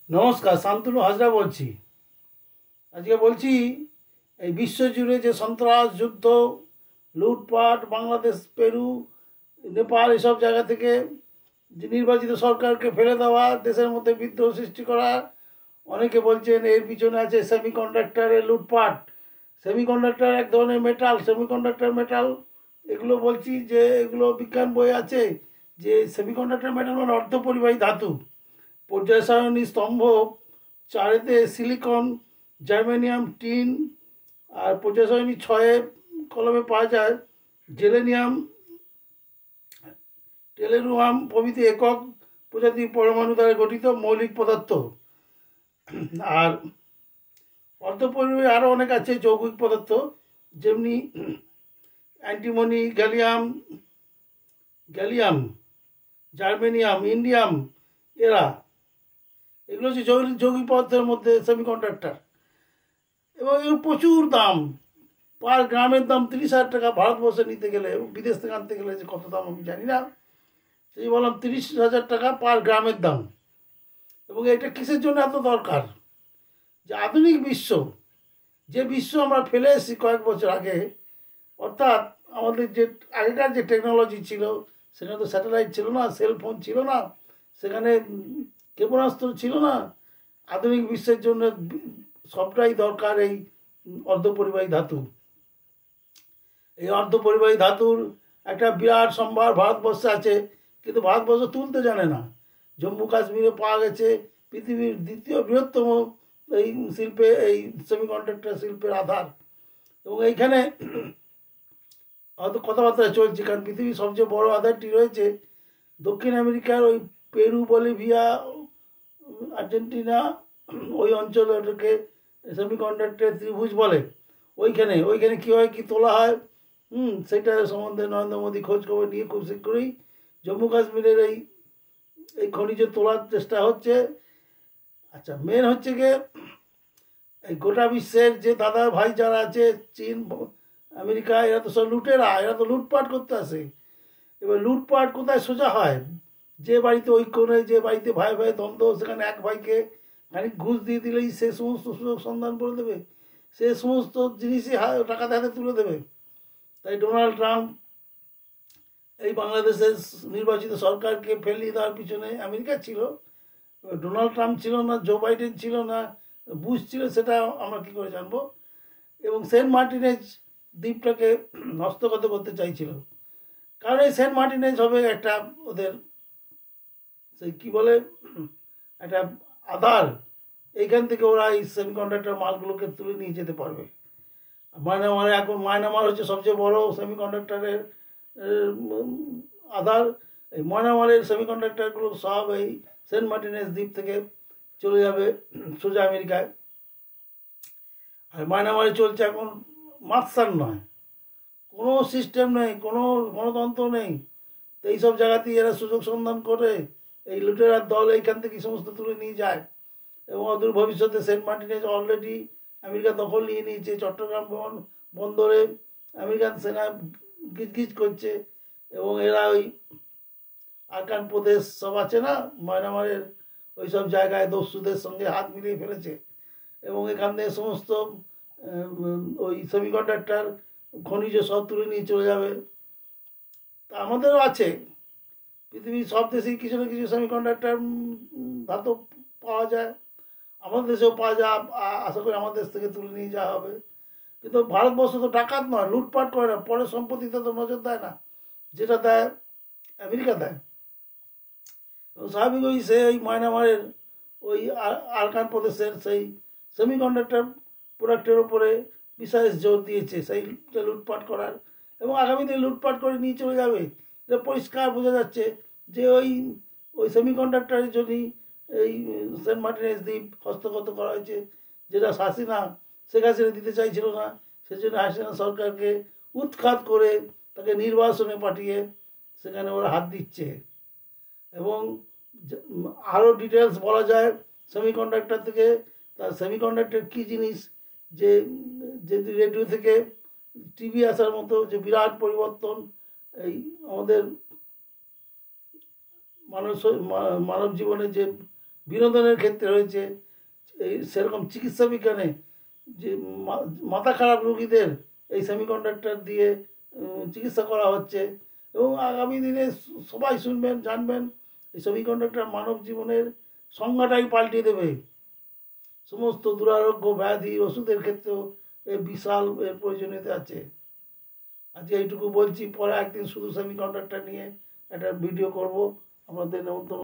নমস্কার, শান্তনু হাজরা বলছি। আজকে বলছি এই বিশ্বজুড়ে যে সন্ত্রাস, যুদ্ধ, লুটপাট, বাংলাদেশ, পেরু, নেপাল এসব জায়গা থেকে যে নির্বাচিত সরকারকে ফেলে দেওয়া, দেশের মধ্যে বিদ্রোহ সৃষ্টি করা, অনেকে বলছেন এর পিছনে আছে সেমিকন্ডাক্টরের লুটপাট। সেমিকন্ডাক্টর এক ধরনের মেটাল, সেমিকন্ডাক্টর মেটাল, এগুলো বলছি যে এগুলো বিজ্ঞান বই আছে যে সেমিকন্ডাক্টর মেটাল মানে অর্ধপরিবাহী ধাতু। পর্যায় সারণী স্তম্ভ চারেতে সিলিকন, জার্মেনিয়াম, টিন, আর পর্যায় সারণী ছয়ে কলমে পাওয়া যায় জেলেনিয়াম, টেলেরুয়াম প্রভৃতি একক প্রজাতির পরমাণু দ্বারা গঠিত মৌলিক পদার্থ। আর অর্ধপরিবাহী আরও অনেক আছে যৌগিক পদার্থ, যেমনি অ্যান্টিমনি, গ্যালিয়াম, জার্মেনিয়াম, ইন্ডিয়াম, এগুলো হচ্ছে যৌগিক পদার্থের মধ্যে সেমিকন্ডাক্টর। এবং এগুলো প্রচুর দাম, পার গ্রামের দাম 30,000 টাকা। ভারতবর্ষে নিতে গেলে, বিদেশ থেকে আনতে গেলে যে কত দাম আমি জানি না, সেই বললাম 30,000 টাকা পার গ্রামের দাম। এবং এটা কিসের জন্য এত দরকার? যে আধুনিক বিশ্ব, যে বিশ্ব আমরা ফেলে এসেছি কয়েক বছর আগে, অর্থাৎ আমাদের যে আগেকার যে টেকনোলজি ছিল, সেখানে তো স্যাটেলাইট ছিল না, সেলফোন ছিল না, সেখানে ক্ষেপণাস্ত্র ছিল না। আধুনিক বিশ্বের জন্য সবটাই দরকার এই অর্ধপরিবাহী ধাতু। এই অর্ধপরিবাহী ধাতুর একটা বিরাট সম্ভার ভারতবর্ষে আছে, কিন্তু ভারতবর্ষ তুলতে জানে না। জম্মু কাশ্মীরে পাওয়া গেছে পৃথিবীর দ্বিতীয় বৃহত্তম এই শিল্পে, এই সেমিকন্ডাক্টর শিল্পের আধার। এবং এইখানে হয়তো কথাবার্তা চলছে, কারণ পৃথিবীর সবচেয়ে বড় আধারটি রয়েছে দক্ষিণ আমেরিকার ওই পেরু, বলিভিয়া, আর্জেন্টিনা, ওই অঞ্চলে, ওটাকে সেমিকন্ডাক্টর ত্রিভুজ বলে। ওইখানে কীভাবে কী তোলা হয়, সেটা সম্বন্ধে নরেন্দ্র মোদী খোঁজ খবর নিয়ে খুব শীঘ্রই জম্মু কাশ্মীরের এই খনিজ তোলার চেষ্টা হচ্ছে। আচ্ছা, মেন হচ্ছে গিয়ে এই গোটা বিশ্বের যে দাদা ভাই যারা আছে, চীন, আমেরিকা, এরা তো সব লুটেরা, এরা তো লুটপাট করতে আসে। এবার লুটপাট কোথায় সোজা হয়? যে বাড়িতে ঐক্য নেই, যে বাড়িতে ভাই ভাই দ্বন্দ্ব, সেখানে এক ভাইকে খানিক ঘুষ দিয়ে দিলেই সে সমস্ত সুযোগ সন্ধান করে দেবে, সে সমস্ত জিনিসই টাকাতে হাতে তুলে দেবে। তাই ডোনাল্ড ট্রাম্প এই বাংলাদেশের নির্বাচিত সরকারকে ফেলিয়ে দেওয়ার পিছনে, আমেরিকা ছিল, ডোনাল্ড ট্রাম্প ছিল না, জো বাইডেন ছিল না, বুশ ছিল, সেটা আমরা কী করে জানবো। এবং সেন্ট মার্টিনেজ দ্বীপটাকে হস্তগত করতে চাইছিল, কারণ এই সেন্ট মার্টিনেজ হবে একটা ওদের সেই কী বলে একটা আধার। এইখান থেকে ওরা এই সেমিকন্ডাক্টর মালগুলোকে তুলে নিয়ে যেতে পারবে। মায়ানমারে এখন মায়ানমার হচ্ছে সবচেয়ে বড় সেমিকন্ডাক্টরের আধার। এই মায়ানমারের সেমিকন্ডাক্টরগুলো সব এই সেন্ট মার্টিনেজ দ্বীপ থেকে চলে যাবে সোজা আমেরিকায়। আর মায়ানমারে চলছে এখন মাতসান নয়, কোনো সিস্টেম নেই, কোনো গণতন্ত্র নেই। তো এইসব জায়গাতেই এরা সুযোগ সন্ধান করে এই লুটেরার দল এইখান থেকে সমস্ত তুলে নিয়ে যায়। এবং অদূর ভবিষ্যতে সেন্ট মার্টিনেজ অলরেডি আমেরিকা দখল নিয়ে নিয়েছে। চট্টগ্রাম বন্দরে আমেরিকান সেনা গিজগিজ করছে। এবং এরা ওই আরকান প্রদেশ সব আছে না মায়ানমারের, ওই সব জায়গায় দস্যুদের সঙ্গে হাত মিলিয়ে ফেলেছে। এবং এখান থেকে সমস্ত ওই সেমিকন্ডাক্টর খনিজ সব তুলে নিয়ে চলে যাবে। তা আমাদেরও আছে, পৃথিবীর সব দেশেই কিছু না কিছু সেমিকন্ডাক্টর ধাতু পাওয়া যায়, আমাদের দেশেও পাওয়া যায়। আশা করি আমাদের দেশ থেকে তুলে নিয়ে যাওয়া হবে। কিন্তু ভারতবর্ষ তো ডাকাত নয়, লুটপাট করে না, পরের সম্পত্তিতে তো নজর দেয় না, যেটা দেয় আমেরিকা দেয়। এবং স্বাভাবিক ওই ওই মায়ানমারের ওই আরকান প্রদেশের সেই সেমিকন্ডাক্টর প্রোডাক্টের ওপরে বিশেষ জোর দিয়েছে, সেইটা লুটপাট করার। এবং আগামী দিনে লুটপাট করে নিয়ে চলে যাবে। এটা পরিষ্কার বোঝা যাচ্ছে যে ওই সেমিকন্ডাক্টরের জন্যই এই সেন্ট মার্টিনেজ দ্বীপ হস্তগত করা হয়েছে, যেটা শেখ হাসিনা দিতে চাইছিল না। সেজন্য হাসিনা সরকারকে উৎখাত করে তাকে নির্বাসনে পাঠিয়ে সেখানে ওরা হাত দিচ্ছে। এবং আরও ডিটেলস বলা যায় সেমিকন্ডাক্টর থেকে, তার সেমিকন্ডাক্টর কী জিনিস, যে রেডিও থেকে টিভি আসার মতো যে বিরাট পরিবর্তন এই আমাদের মানব জীবনে যে বিনোদনের ক্ষেত্রে হয়েছে, এই সেরকম চিকিৎসা বিজ্ঞানে যে মাথা খারাপ রোগীদের এই সেমিকন্ডাক্টর দিয়ে চিকিৎসা করা হচ্ছে। এবং আগামী দিনে সবাই শুনবেন, জানবেন এই সেমিকন্ডাক্টর মানব জীবনের সংজ্ঞাটাই পাল্টে দেবে। সমস্ত দুরারোগ্য ব্যাধি ওষুধের ক্ষেত্রেও এই বিশাল এর প্রয়োজনীয়তা আছে। আজকে এইটুকু বলছি, পরে একদিন শুধু সেমিকন্ডাক্টর নিয়ে একটা ভিডিও করব, আপনাদের নেমন্তন্ন।